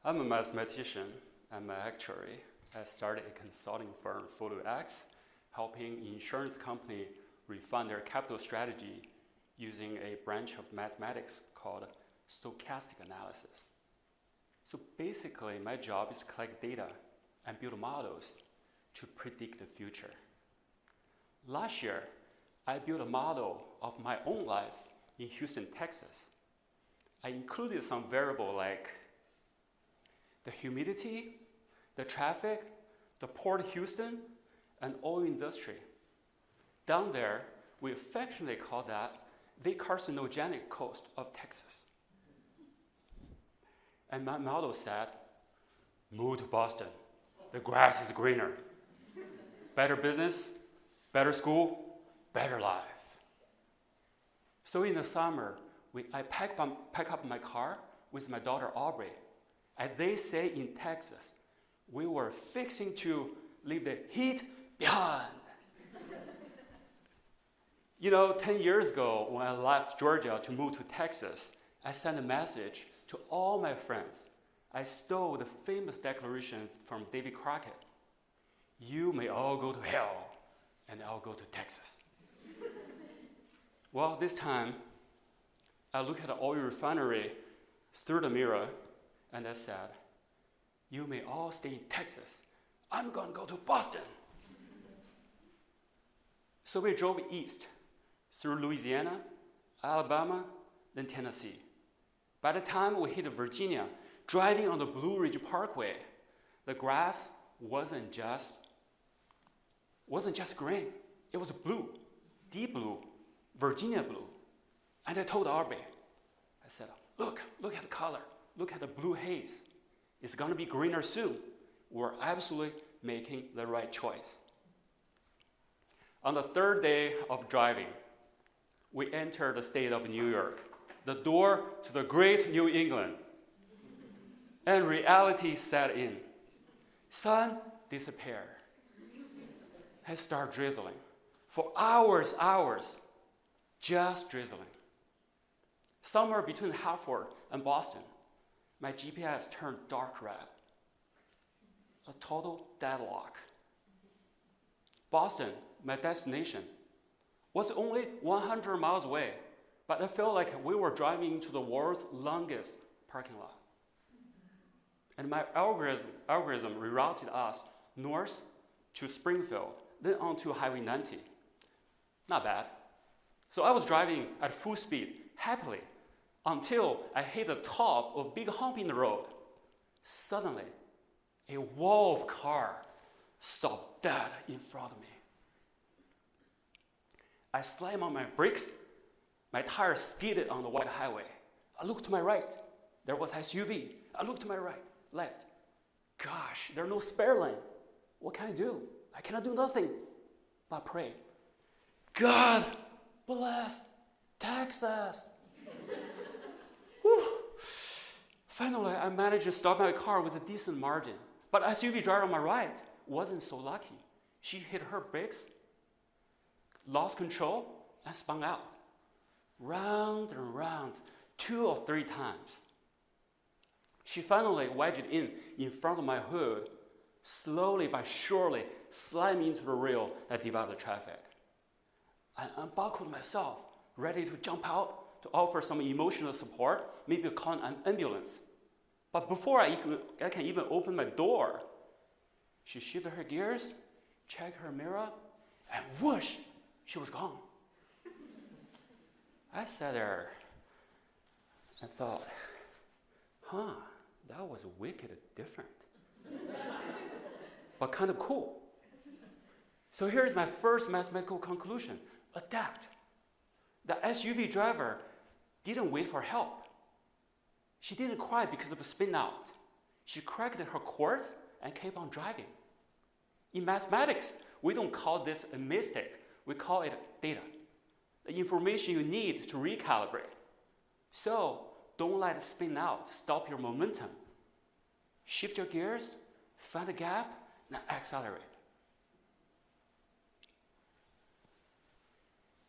I'm a mathematician. I'm an actuary. I started a consulting firm, PhotoX, helping insurance company refine their capital strategy using a branch of mathematics called stochastic analysis. So basically, my job is to collect data and build models to predict the future. Last year, I built a model of my own life in Houston, Texas. I included some variable like the humidity, the traffic, the Port of Houston, and oil industry. Down there, we affectionately call that the carcinogenic coast of Texas. And my model said, move to Boston. The grass is greener. Better business, better school, better life. So in the summer, I pack up my car with my daughter Aubrey. As they say in Texas, we were fixing to leave the heat behind. 10 years ago, when I left Georgia to move to Texas, I sent a message to all my friends. I stole the famous declaration from David Crockett. You may all go to hell, and I'll go to Texas. Well, this time, I looked at the oil refinery through the mirror, and I said, you may all stay in Texas. I'm going to go to Boston. So we drove east through Louisiana, Alabama, then Tennessee. By the time we hit Virginia, driving on the Blue Ridge Parkway, the grass wasn't just green. It was blue, deep blue, Virginia blue. And I told Aubrey, I said, look at the color. Look at the blue haze. It's going to be greener soon. We're absolutely making the right choice. On the third day of driving, we entered the state of New York, the door to the great New England. And reality set in. Sun disappeared. It started drizzling. For hours, just drizzling. Somewhere between Hartford and Boston, my GPS turned dark red. A total deadlock. Boston, my destination, was only 100 miles away, but I felt like we were driving into the world's longest parking lot. And my algorithm rerouted us north to Springfield, then onto Highway 90. Not bad. So I was driving at full speed, happily, until I hit the top of a big hump in the road. Suddenly, a wall of car stopped dead in front of me. I slammed on my brakes. My tires skidded on the wide highway. I looked to my right. There was SUV. I looked to my right, left. Gosh, there's no spare lane. What can I do? I cannot do nothing but pray. God bless Texas. Finally, I managed to stop my car with a decent margin. But SUV driver on my right wasn't so lucky. She hit her brakes, lost control, and spun out. Round and round, 2 or 3 times. She finally wedged in front of my hood, slowly but surely slid me into the rail that divided the traffic. I unbuckled myself, ready to jump out to offer some emotional support, maybe call an ambulance. But before I can even open my door, she shifted her gears, checked her mirror, and whoosh, she was gone. I sat there and thought, that was wicked different. But kind of cool. So here's my first mathematical conclusion. Adapt. The SUV driver didn't wait for help. She didn't cry because of a spin out. She corrected her course and kept on driving. In mathematics, we don't call this a mistake. We call it data. The information you need to recalibrate. So don't let it spin out. Stop your momentum. Shift your gears, find a gap, and accelerate.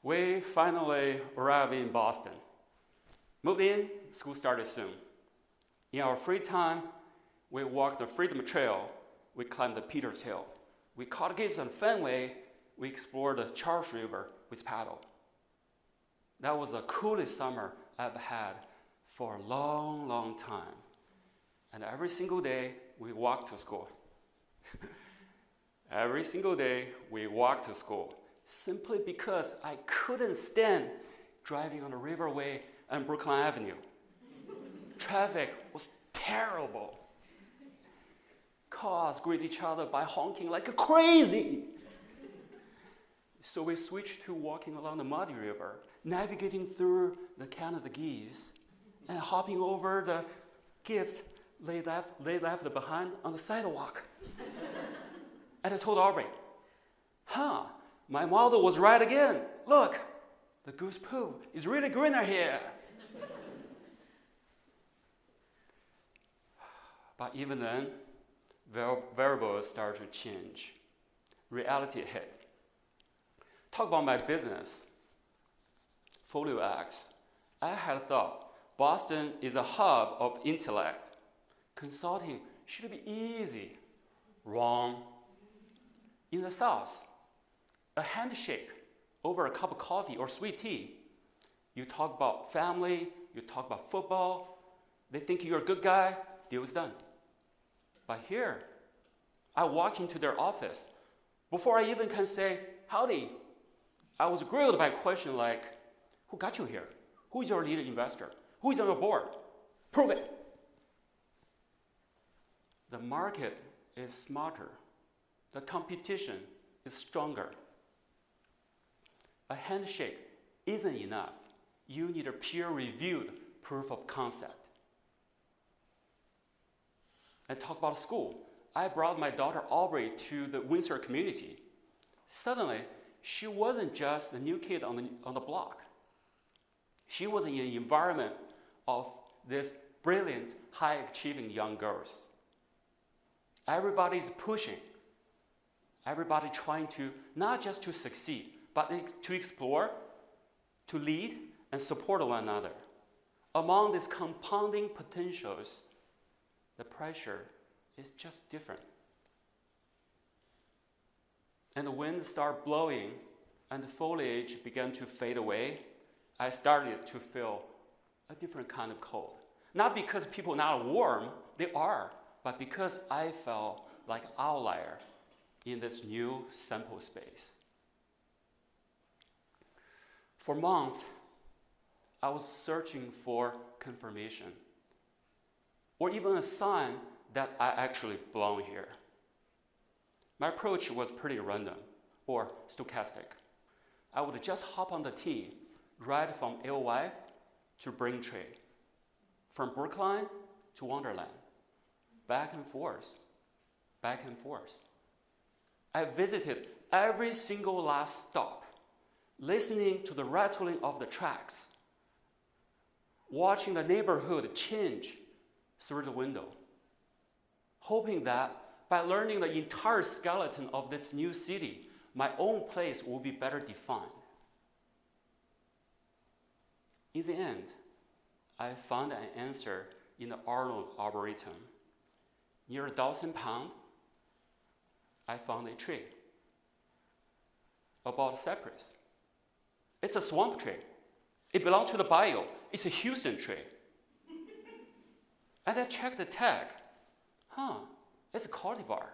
We finally arrived in Boston. Moved in, school started soon. In our free time, We walked the Freedom Trail. We climbed the Peters Hill. We caught games on Fenway. We explored the Charles River with paddle. That was the coolest summer I've had for a long, long time. And every single day, we walked to school. Every single day, we walked to school, simply because I couldn't stand driving on the Riverway and Brooklyn Avenue. Traffic was terrible. Cars greet each other by honking like crazy. So we switched to walking along the muddy river, navigating through the Canada geese, and hopping over the gifts they left behind on the sidewalk. And I told Aubrey, my model was right again. Look, the goose poo is really greener here. But even then, variables started to change. Reality hit. Talk about my business, Folio X. I had thought Boston is a hub of intellect. Consulting should be easy. Wrong. In the South, a handshake over a cup of coffee or sweet tea. You talk about family, you talk about football, they think you're a good guy, deal is done. But here, I walk into their office. Before I even can say, howdy, I was grilled by a question like, who got you here? Who is your lead investor? Who is on your board? Prove it. The market is smarter. The competition is stronger. A handshake isn't enough. You need a peer-reviewed proof of concept. And talk about school. I brought my daughter Aubrey to the Windsor community. Suddenly, she wasn't just a new kid on the block. She was in an environment of these brilliant, high-achieving young girls. Everybody's pushing. Everybody trying to, not just to succeed, but to explore, to lead, and support one another. Among these compounding potentials, the pressure is just different. And the wind started blowing, and the foliage began to fade away. I started to feel a different kind of cold. Not because people are not warm, they are, but because I felt like an outlier in this new sample space. For months, I was searching for confirmation, or even a sign that I actually belong here. My approach was pretty random, or stochastic. I would just hop on the T, ride from Alewife to Braintree, from Brookline to Wonderland, back and forth, back and forth. I visited every single last stop, listening to the rattling of the tracks, watching the neighborhood change through the window, hoping that by learning the entire skeleton of this new city, my own place will be better defined. In the end, I found an answer in the Arnold Arboretum. Near Dawson Pond, I found a tree about cypress. It's a swamp tree. It belongs to the bio. It's a Houston tree. And I checked the tag. It's a cultivar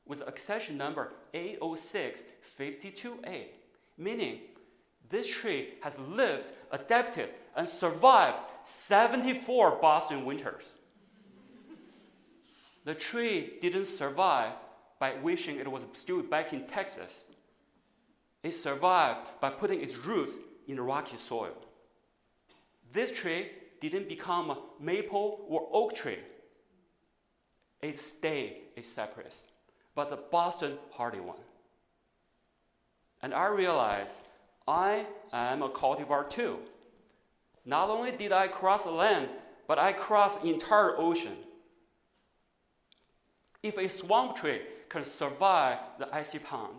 with accession number A0652A, meaning this tree has lived, adapted, and survived 74 Boston winters. The tree didn't survive by wishing it was still back in Texas. It survived by putting its roots in the rocky soil. This tree didn't become a maple or oak tree. It stayed a cypress, but the Boston hardy one. And I realized I am a cultivar too. Not only did I cross the land, but I crossed the entire ocean. If a swamp tree can survive the icy pond,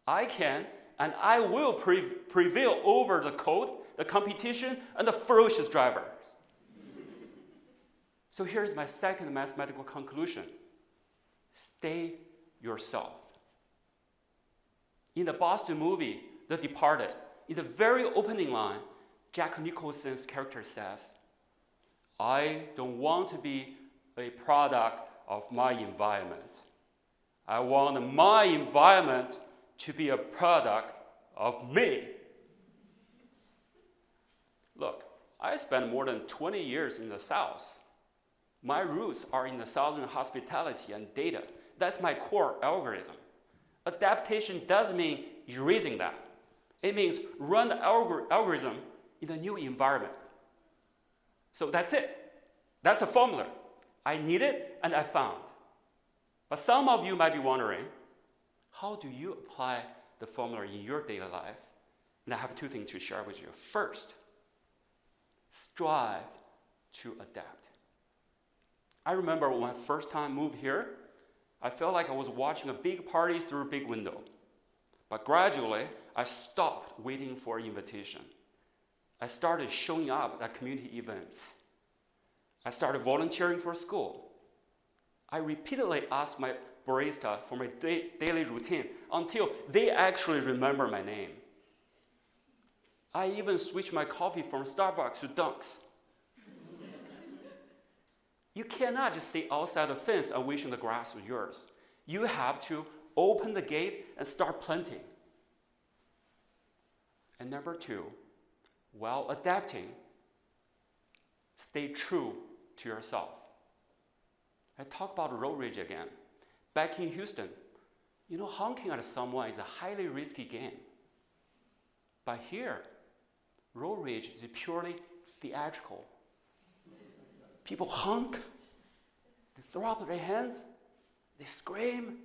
I can and I will prevail over the cold, the competition, and the ferocious drivers. So here's my second mathematical conclusion. Stay yourself. In the Boston movie, The Departed, in the very opening line, Jack Nicholson's character says, I don't want to be a product of my environment. I want my environment to be a product of me. Look, I spent more than 20 years in the South. My roots are in the Southern hospitality and data. That's my core algorithm. Adaptation doesn't mean erasing that. It means run the algorithm in a new environment. So that's it. That's a formula. I need it and I found. But some of you might be wondering, how do you apply the formula in your daily life? And I have two things to share with you. First, strive to adapt. I remember when I first time moved here, I felt like I was watching a big party through a big window. But gradually, I stopped waiting for an invitation. I started showing up at community events. I started volunteering for school. I repeatedly asked my barista for my daily routine until they actually remember my name. I even switched my coffee from Starbucks to Dunks. You cannot just stay outside the fence and wishing the grass was yours. You have to open the gate and start planting. And number two, while adapting, stay true to yourself. I talk about road rage again. Back in Houston, honking at someone is a highly risky game. But here, road rage is purely theatrical. People honk, they throw up their hands, they scream,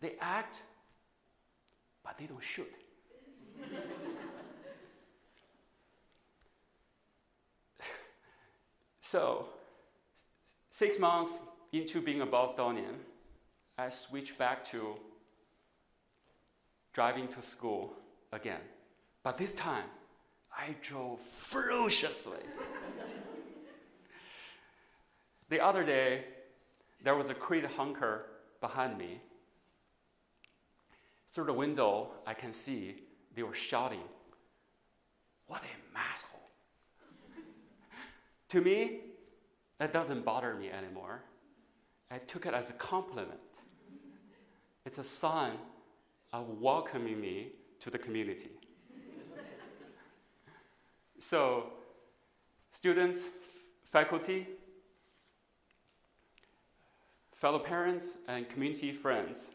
they act, but they don't shoot. So, 6 months into being a Bostonian, I switched back to driving to school again. But this time, I drove ferociously. The other day, there was a crazy honker behind me. Through the window, I can see they were shouting, "What a asshole." To me, that doesn't bother me anymore. I took it as a compliment. It's a sign of welcoming me to the community. So, students, faculty, fellow parents, and community friends,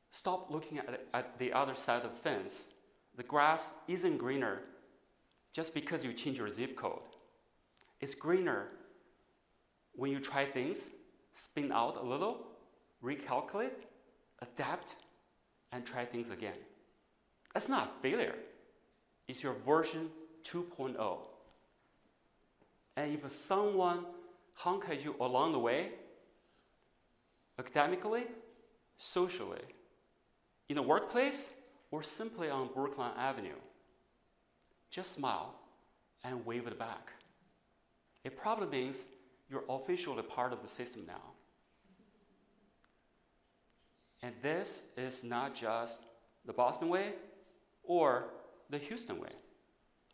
stop looking at the other side of the fence. The grass isn't greener just because you change your zip code. It's greener when you try things, spin out a little, recalculate, adapt, and try things again. That's not failure. It's your version 2.0. And if someone honks at you along the way, academically, socially, in the workplace, or simply on Brooklyn Avenue, just smile and wave it back. It probably means you're officially part of the system now. And this is not just the Boston way or the Houston way.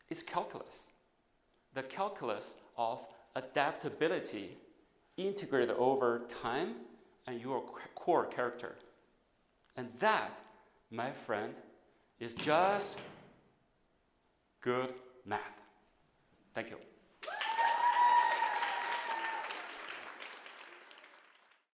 It's calculus. The calculus of adaptability integrated over time and your core character. And that, my friend, is just good math. Thank you.